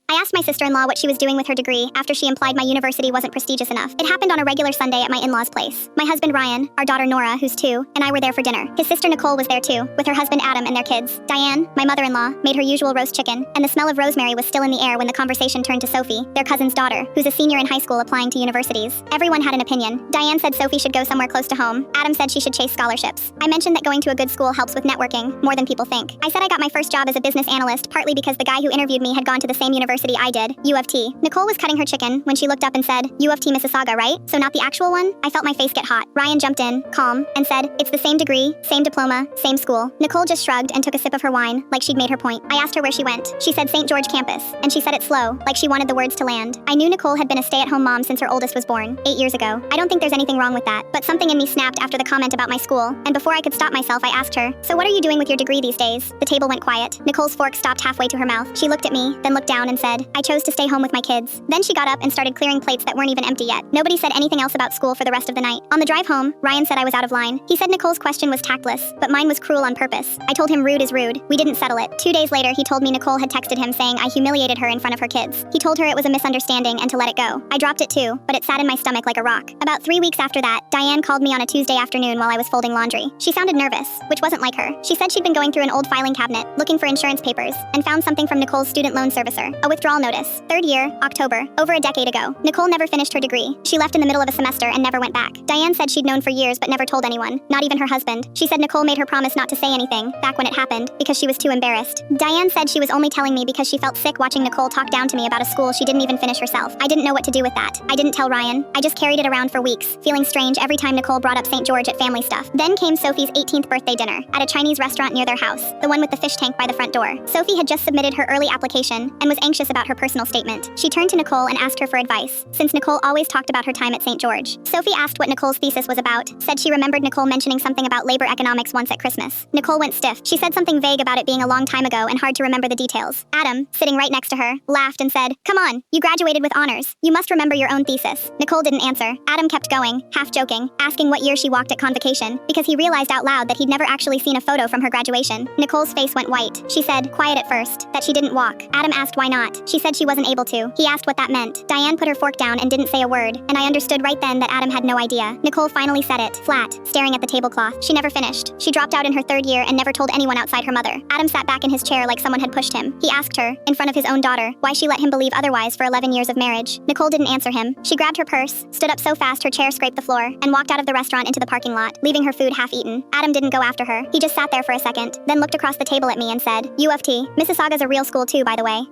I asked my sister-in-law what she was doing with her degree after she implied my university wasn't prestigious enough. It happened on a regular Sunday at my in-laws' place. My husband Ryan, our daughter Nora, who's 2, and I were there for dinner. His sister Nicole was there too, with her husband Adam and their kids. Diane, my mother-in-law, made her usual roast chicken, and the smell of rosemary was still in the air when the conversation turned to Sophie, their cousin's daughter, who's a senior in high school applying to universities. Everyone had an opinion. Diane said Sophie should go somewhere close to home. Adam said she should chase scholarships. I mentioned that going to a good school helps with networking, more than people think. I said I got my first job as a business analyst partly because the guy who interviewed me had gone to the same university I did, U of T. Nicole was cutting her chicken when she looked up and said, U of T Mississauga, right? So not the actual one? I felt my face get hot. Ryan jumped in, calm, and said, it's the same degree, same diploma, same school. Nicole just shrugged and took a sip of her wine, like she'd made her point. I asked her where she went. She said St. George campus, and she said it slow, like she wanted the words to land. I knew Nicole had been a stay-at-home mom since her oldest was born, 8 years ago. I don't think there's anything wrong with that, but something in me snapped after the comment about my school, and before I could stop myself, I asked her, so what are you doing with your degree these days? The table went quiet. Nicole's fork stopped halfway to her mouth. She looked at me, then looked down and said, I chose to stay home with my kids. Then she got up and started clearing plates that weren't even empty yet. Nobody said anything else about school for the rest of the night. On the drive home, Ryan said I was out of line. He said Nicole's question was tactless, but mine was cruel on purpose. I told him rude is rude. We didn't settle it. 2 days later, he told me Nicole had texted him saying I humiliated her in front of her kids. He told her it was a misunderstanding and to let it go. I dropped it too, but it sat in my stomach like a rock. About 3 weeks after that, Diane called me on a Tuesday afternoon while I was folding laundry. She sounded nervous, which wasn't like her. She said she'd been going through an old filing cabinet, looking for insurance papers, and found something from Nicole's student loan servicer, a withdrawal notice. 3rd year, October, over a decade ago. Nicole never finished her degree. She left in the middle of a semester and never went back. Diane said she'd known for years but never told anyone, not even her husband. She said Nicole made her promise not to say anything, back when it happened, because she was too embarrassed. Diane said she was only telling me because she felt sick watching Nicole talk down to me about a school she didn't even finish herself. I didn't know what to do with that. I didn't tell Ryan. I just carried it around for weeks, feeling strange every time Nicole brought up St. George at family stuff. Then came Sophie's 18th birthday dinner, at a Chinese restaurant near their house, the one with the fish tank by the front door. Sophie had just submitted her early application, and was anxious about her personal statement. She turned to Nicole and asked her for advice, since Nicole always talked about her time at St. George. Sophie asked what Nicole's thesis was about, said she remembered Nicole mentioning something about labor economics once at Christmas. Nicole went stiff. She said something vague about it being a long time ago and hard to remember the details. Adam, sitting right next to her, laughed and said, come on, you graduated with honors. You must remember your own thesis. Nicole didn't answer. Adam kept going, half joking, asking what year she walked at convocation, because he realized out loud that he'd never actually seen a photo from her graduation. Nicole's face went white. She said, quiet at first, that she didn't walk. Adam asked why not. She said she wasn't able to. He asked what that meant. Diane put her fork down and didn't say a word, and I understood right then that Adam had no idea. Nicole finally said it, flat, staring at the tablecloth. She never finished. She dropped out in her 3rd year and never told anyone outside her mother. Adam sat back in his chair like someone had pushed him. He asked her, in front of his own daughter, why she let him believe otherwise for 11 years of marriage. Nicole didn't answer him. She grabbed her purse, stood up so fast her chair scraped the floor, and walked out of the restaurant into the parking lot, leaving her food half-eaten. Adam didn't go after her. He just sat there for a second, then looked across the table at me and said, U of T. Mississauga's a real school too, by the way.